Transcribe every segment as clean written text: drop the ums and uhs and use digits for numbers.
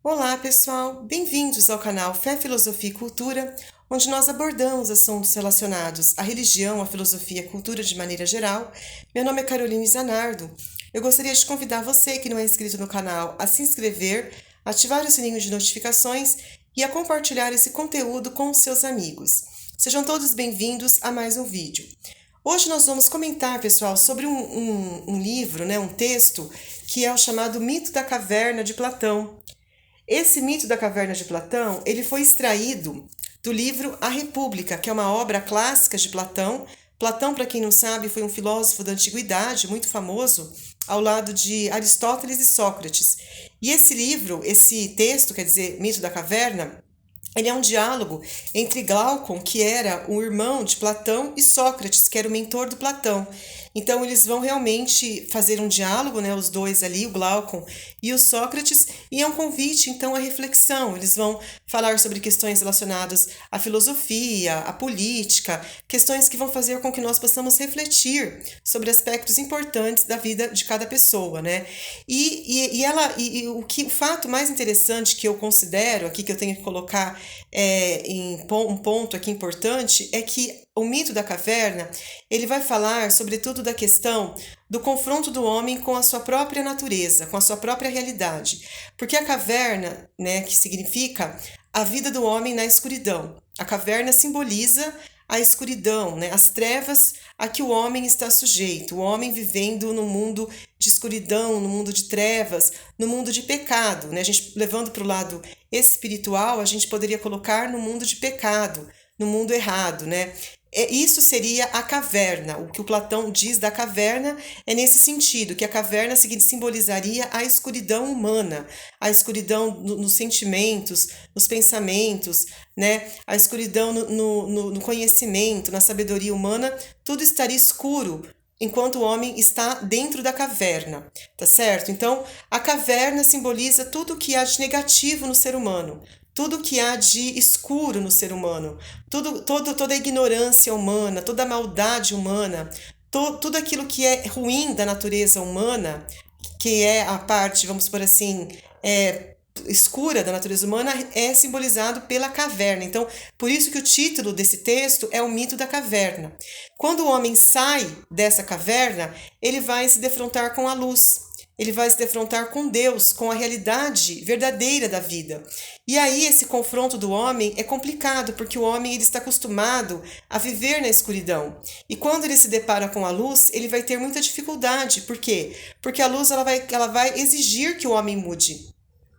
Olá, pessoal! Bem-vindos ao canal Fé, Filosofia e Cultura, onde nós abordamos assuntos relacionados à religião, à filosofia e à cultura de maneira geral. Meu nome é Caroline Zanardo. Eu gostaria de convidar você que não é inscrito no canal a se inscrever, ativar o sininho de notificações e a compartilhar esse conteúdo com os seus amigos. Sejam todos bem-vindos a mais um vídeo. Hoje nós vamos comentar, pessoal, sobre um livro, um texto, que é o chamado Mito da Caverna de Platão. Esse mito da caverna de Platão, ele foi extraído do livro A República, que é uma obra clássica de Platão. Platão, para quem não sabe, foi um filósofo da antiguidade, muito famoso, ao lado de Aristóteles e Sócrates. E esse livro, esse texto, quer dizer, Mito da Caverna, ele é um diálogo entre Glaucon, que era o irmão de Platão, e Sócrates, que era o mentor do Platão. Então eles vão realmente fazer um diálogo, os dois ali, o Glaucon e o Sócrates, e é um convite então à reflexão. Eles vão falar sobre questões relacionadas à filosofia, à política, questões que vão fazer com que nós possamos refletir sobre aspectos importantes da vida de cada pessoa, né? O fato mais interessante que eu considero aqui, que eu tenho que colocar em um ponto aqui importante, é que o mito da caverna, ele vai falar sobretudo da questão do confronto do homem com a sua própria natureza, com a sua própria realidade. Porque a caverna, que significa a vida do homem na escuridão. A caverna simboliza a escuridão, as trevas a que o homem está sujeito, o homem vivendo no mundo de escuridão, no mundo de trevas, no mundo de pecado, A gente levando para o lado espiritual, a gente poderia colocar no mundo de pecado, no mundo errado, Isso seria a caverna. O que o Platão diz da caverna é nesse sentido, que a caverna simbolizaria a escuridão humana, a escuridão nos sentimentos, nos pensamentos, A escuridão no conhecimento, na sabedoria humana, tudo estaria escuro enquanto o homem está dentro da caverna, tá certo? Então, a caverna simboliza tudo o que há de negativo no ser humano, tudo que há de escuro no ser humano, toda a ignorância humana, toda a maldade humana, tudo aquilo que é ruim da natureza humana, que é a parte, vamos por assim, escura da natureza humana, é simbolizado pela caverna. Então, por isso que o título desse texto é o mito da caverna. Quando o homem sai dessa caverna, ele vai se defrontar com a luz. Ele vai se defrontar com Deus, com a realidade verdadeira da vida. E aí esse confronto do homem é complicado, porque o homem ele está acostumado a viver na escuridão. E quando ele se depara com a luz, ele vai ter muita dificuldade. Por quê? Porque a luz ela vai exigir que o homem mude.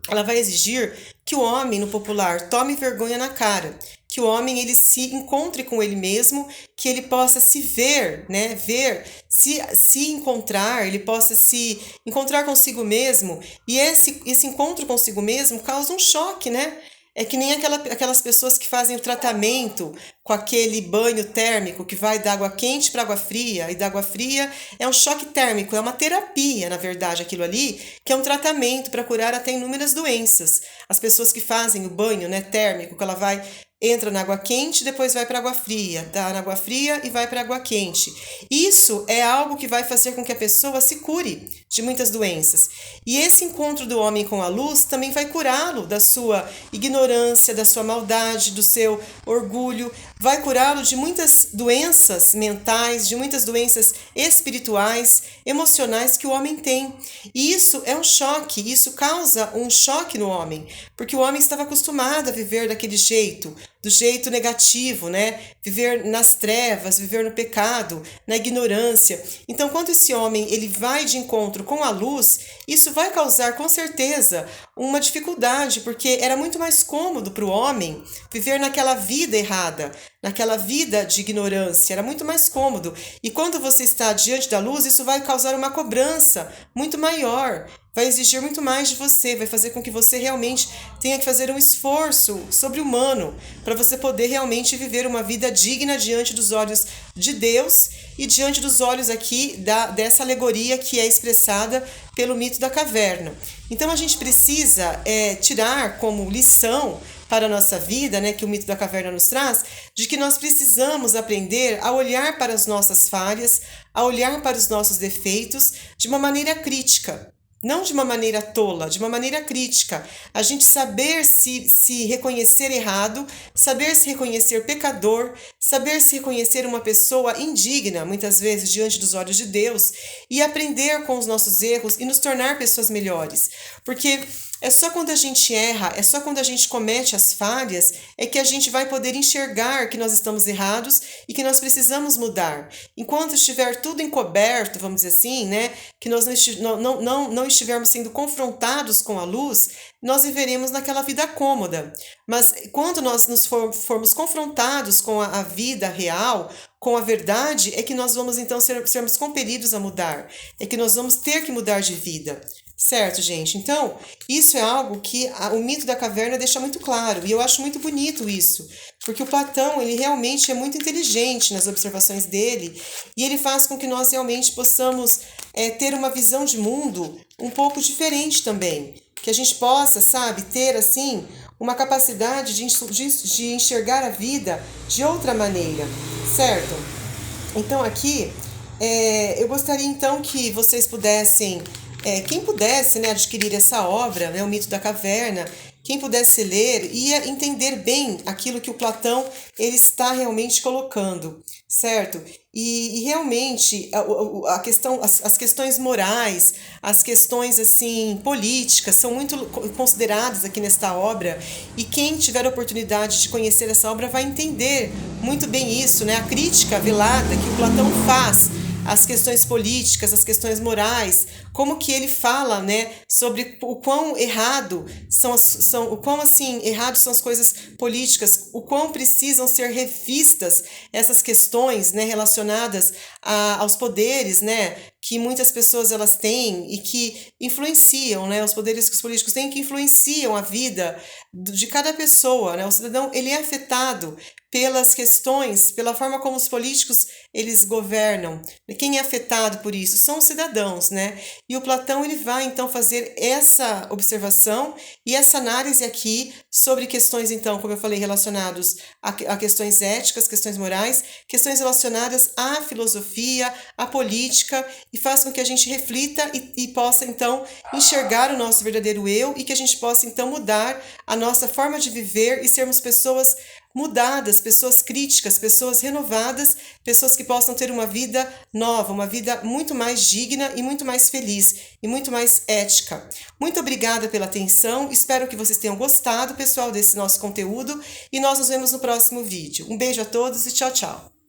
Ela vai exigir que o homem, no popular, tome vergonha na cara, que o homem ele se encontre com ele mesmo, que ele possa se ver, se encontrar, ele possa se encontrar consigo mesmo, e esse encontro consigo mesmo causa um choque, É que nem aquelas pessoas que fazem o tratamento com aquele banho térmico que vai da água quente para água fria, e da água fria é um choque térmico, é uma terapia, na verdade, aquilo ali, que é um tratamento para curar até inúmeras doenças. As pessoas que fazem o banho, térmico, que ela entra na água quente, depois vai para a água fria, dá na água fria e vai para a água quente. Isso é algo que vai fazer com que a pessoa se cure de muitas doenças. E esse encontro do homem com a luz também vai curá-lo da sua ignorância, da sua maldade, do seu orgulho, vai curá-lo de muitas doenças mentais, de muitas doenças espirituais, emocionais que o homem tem. E isso é um choque, isso causa um choque no homem, porque o homem estava acostumado a viver daquele jeito, do jeito negativo, Viver nas trevas, viver no pecado, na ignorância. Então, quando esse homem ele vai de encontro com a luz, isso vai causar com certeza uma dificuldade, porque era muito mais cômodo para o homem viver naquela vida errada, naquela vida de ignorância, era muito mais cômodo. E quando você está diante da luz, isso vai causar uma cobrança muito maior, vai exigir muito mais de você, vai fazer com que você realmente tenha que fazer um esforço sobre-humano para você poder realmente viver uma vida digna diante dos olhos de Deus e diante dos olhos aqui dessa alegoria que é expressada pelo mito da caverna. Então a gente precisa tirar como lição para a nossa vida, que o mito da caverna nos traz, de que nós precisamos aprender a olhar para as nossas falhas, a olhar para os nossos defeitos de uma maneira crítica. não de uma maneira tola, de uma maneira crítica. A gente saber se reconhecer errado, saber se reconhecer pecador, saber se reconhecer uma pessoa indigna, muitas vezes, diante dos olhos de Deus, e aprender com os nossos erros e nos tornar pessoas melhores. Porque é só quando a gente erra, é só quando a gente comete as falhas, é que a gente vai poder enxergar que nós estamos errados e que nós precisamos mudar. Enquanto estiver tudo encoberto, vamos dizer assim, né, que nós não estivermos sendo confrontados com a luz, nós viveremos naquela vida cômoda. Mas quando nós formos confrontados com a vida real, com a verdade, é que nós vamos então sermos compelidos a mudar, é que nós vamos ter que mudar de vida. Certo, gente? Então, isso é algo que o mito da caverna deixa muito claro, e eu acho muito bonito isso, porque o Platão, ele realmente é muito inteligente nas observações dele, e ele faz com que nós realmente possamos ter uma visão de mundo um pouco diferente também, que a gente possa, sabe, ter, assim, uma capacidade de enxergar a vida de outra maneira, certo? Então, aqui, eu gostaria, então, que vocês pudessem quem pudesse, né, adquirir essa obra, né, O Mito da Caverna, quem pudesse ler, ia entender bem aquilo que o Platão ele está realmente colocando, certo? E realmente a questão, as questões morais, as questões assim políticas são muito consideradas aqui nesta obra, e quem tiver a oportunidade de conhecer essa obra vai entender muito bem isso, né? A crítica velada que o Platão faz as questões políticas, as questões morais, como que ele fala, né, sobre o quão errado o quão assim errados são as coisas políticas, o quão precisam ser revistas essas questões, né, relacionadas aos poderes, né, que muitas pessoas elas têm e que influenciam, né, os poderes que os políticos têm que influenciam a vida de cada pessoa, né? O cidadão ele é afetado pelas questões, pela forma como os políticos eles governam. Quem é afetado por isso? São os cidadãos, né? E o Platão ele vai então fazer essa observação e essa análise aqui sobre questões então, como eu falei, relacionados a questões éticas, questões morais, questões relacionadas à filosofia, à política, e faz com que a gente reflita e possa então enxergar o nosso verdadeiro eu, e que a gente possa então mudar a nossa forma de viver e sermos pessoas mudadas, pessoas críticas, pessoas renovadas, pessoas que possam ter uma vida nova, uma vida muito mais digna e muito mais feliz e muito mais ética. Muito obrigada pela atenção, espero que vocês tenham gostado, pessoal, desse nosso conteúdo, e nós nos vemos no próximo vídeo. Um beijo a todos e tchau, tchau!